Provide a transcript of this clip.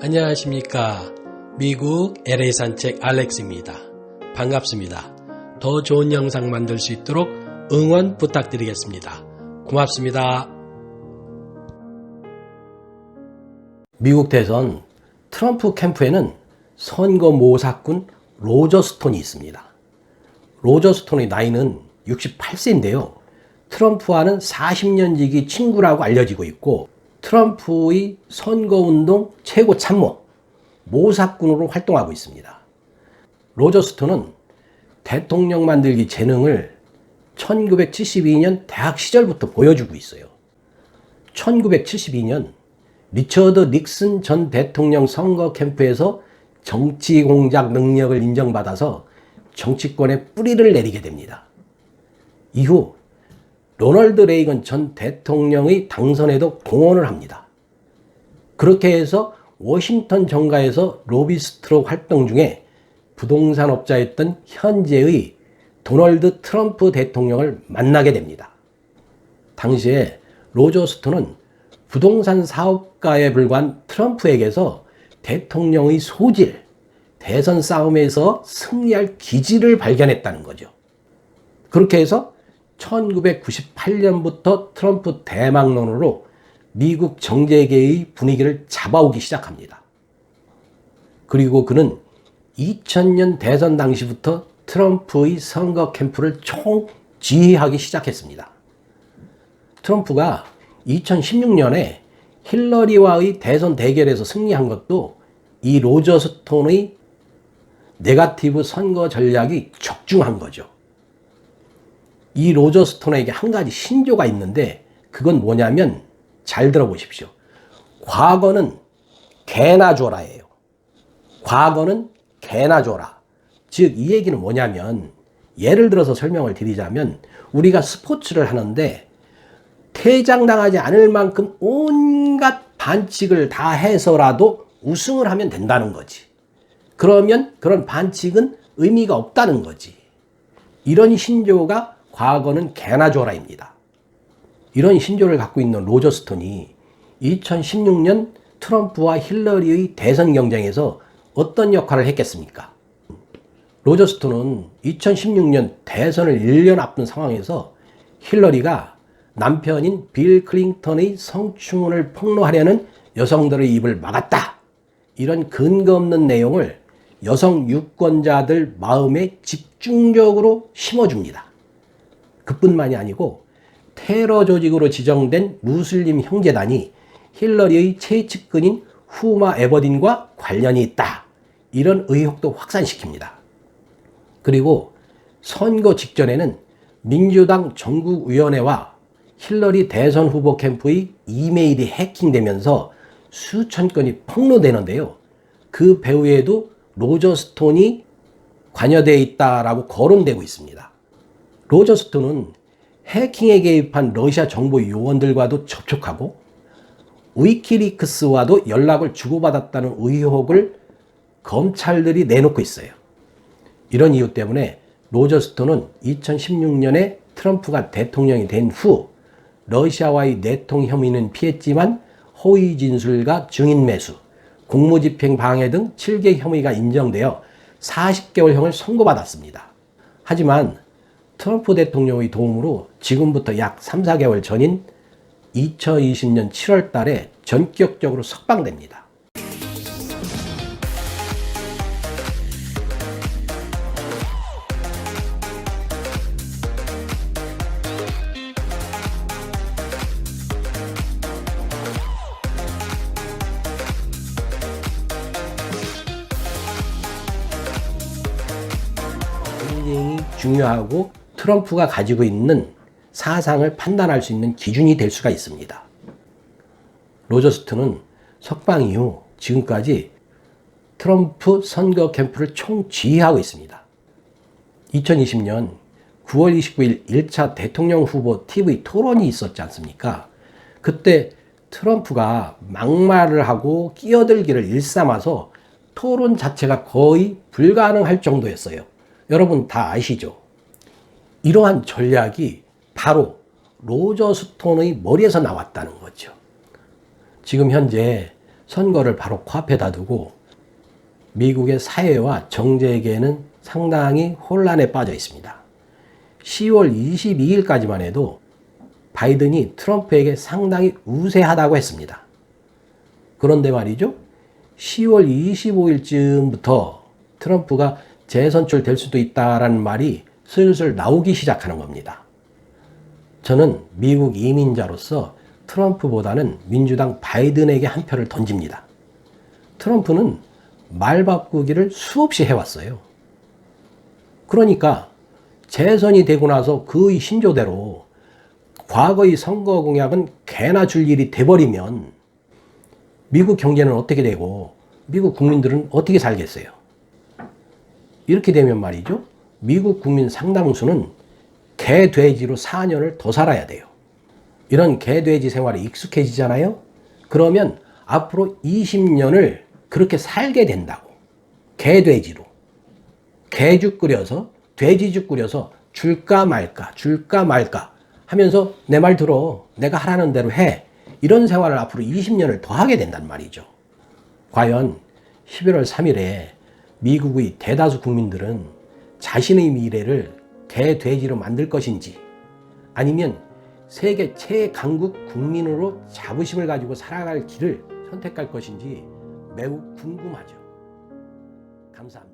안녕하십니까. 미국 LA 산책 알렉스입니다. 반갑습니다. 더 좋은 영상 만들 수 있도록 응원 부탁드리겠습니다. 고맙습니다. 미국 대선 트럼프 캠프에는 선거 모사꾼 로저 스톤이 있습니다. 로저 스톤의 나이는 68세인데요. 트럼프와는 40년 지기 친구라고 알려지고 있고 트럼프의 선거운동 최고 참모, 모사꾼으로 활동하고 있습니다. 로저 스톤은 대통령 만들기 재능을 1972년 대학 시절부터 보여주고 있어요. 1972년 리처드 닉슨 전 대통령 선거 캠프에서 정치 공작 능력을 인정받아서 정치권에 뿌리를 내리게 됩니다. 이후 로널드 레이건 전 대통령의 당선에도 공헌을 합니다. 그렇게 해서 워싱턴 정가에서 로비스트로 활동 중에 부동산 업자였던 현재의 도널드 트럼프 대통령을 만나게 됩니다. 당시에 로저 스톤은 부동산 사업가에 불과한 트럼프에게서 대통령의 소질, 대선 싸움에서 승리할 기질을 발견했다는 거죠. 그렇게 해서 1998년부터 트럼프 대망론으로 미국 정계계의 분위기를 잡아오기 시작합니다. 그리고 그는 2000년 대선 당시부터 트럼프의 선거 캠프를 총지휘하기 시작했습니다. 트럼프가 2016년에 힐러리와의 대선 대결에서 승리한 것도 이 로저 스톤의 네거티브 선거 전략이 적중한 거죠. 이 로저 스톤에게 한 가지 신조가 있는데 그건 뭐냐면 잘 들어보십시오. 과거는 개나 줘라예요. 과거는 개나 줘라. 즉 이 얘기는 뭐냐면 예를 들어서 설명을 드리자면 우리가 스포츠를 하는데 퇴장당하지 않을 만큼 온갖 반칙을 다 해서라도 우승을 하면 된다는 거지. 그러면 그런 반칙은 의미가 없다는 거지. 이런 신조가 과거는 개나 줘라입니다. 이런 신조를 갖고 있는 로저 스톤이 2016년 트럼프와 힐러리의 대선 경쟁에서 어떤 역할을 했겠습니까? 로저 스톤은 2016년 대선을 1년 앞둔 상황에서 힐러리가 남편인 빌 클린턴의 성추문을 폭로하려는 여성들의 입을 막았다. 이런 근거 없는 내용을 여성 유권자들 마음에 집중적으로 심어줍니다. 그뿐만이 아니고 테러 조직으로 지정된 무슬림 형제단이 힐러리의 최측근인 후마 에버딘과 관련이 있다. 이런 의혹도 확산시킵니다. 그리고 선거 직전에는 민주당 전국위원회와 힐러리 대선 후보 캠프의 이메일이 해킹되면서 수천 건이 폭로되는데요. 그 배후에도 로저 스톤이 관여되어 있다라고 거론되고 있습니다. 로저 스톤은 해킹에 개입한 러시아 정보 요원들과도 접촉하고 위키리크스와도 연락을 주고받았다는 의혹을 검찰들이 내놓고 있어요. 이런 이유 때문에 로저 스톤은 2016년에 트럼프가 대통령이 된 후 러시아와의 내통 혐의는 피했지만 허위 진술과 증인 매수, 공무집행 방해 등 7개 혐의가 인정되어 40개월형을 선고받았습니다. 하지만 트럼프 대통령의 도움으로 지금부터 약 3, 4개월 전인 2020년 7월 달에 전격적으로 석방됩니다. 굉장히 중요하고 트럼프가 가지고 있는 사상을 판단할 수 있는 기준이 될 수가 있습니다. 로저 스톤은 석방 이후 지금까지 트럼프 선거 캠프를 총지휘하고 있습니다. 2020년 9월 29일 1차 대통령 후보 TV 토론이 있었지 않습니까? 그때 트럼프가 막말을 하고 끼어들기를 일삼아서 토론 자체가 거의 불가능할 정도였어요. 여러분 다 아시죠? 이러한 전략이 바로 로저 스톤의 머리에서 나왔다는 거죠. 지금 현재 선거를 바로 코앞에다 두고 미국의 사회와 정재계는 상당히 혼란에 빠져 있습니다. 10월 22일까지만 해도 바이든이 트럼프에게 상당히 우세하다고 했습니다. 그런데 말이죠. 10월 25일쯤부터 트럼프가 재선출될 수도 있다라는 말이 슬슬 나오기 시작하는 겁니다. 저는 미국 이민자로서 트럼프보다는 민주당 바이든에게 한 표를 던집니다. 트럼프는 말 바꾸기를 수없이 해왔어요. 그러니까 재선이 되고 나서 그의 신조대로 과거의 선거 공약은 개나 줄 일이 돼버리면 미국 경제는 어떻게 되고 미국 국민들은 어떻게 살겠어요? 이렇게 되면 말이죠. 미국 국민 상당수는 개, 돼지로 4년을 더 살아야 돼요. 이런 개, 돼지 생활에 익숙해지잖아요. 그러면 앞으로 20년을 그렇게 살게 된다고. 개, 돼지로. 개죽 끓여서 돼지죽 끓여서 줄까 말까 하면서 내 말 들어. 내가 하라는 대로 해. 이런 생활을 앞으로 20년을 더 하게 된단 말이죠. 과연 11월 3일에 미국의 대다수 국민들은 자신의 미래를 개, 돼지로 만들 것인지 아니면 세계 최강국 국민으로 자부심을 가지고 살아갈 길을 선택할 것인지 매우 궁금하죠. 감사합니다.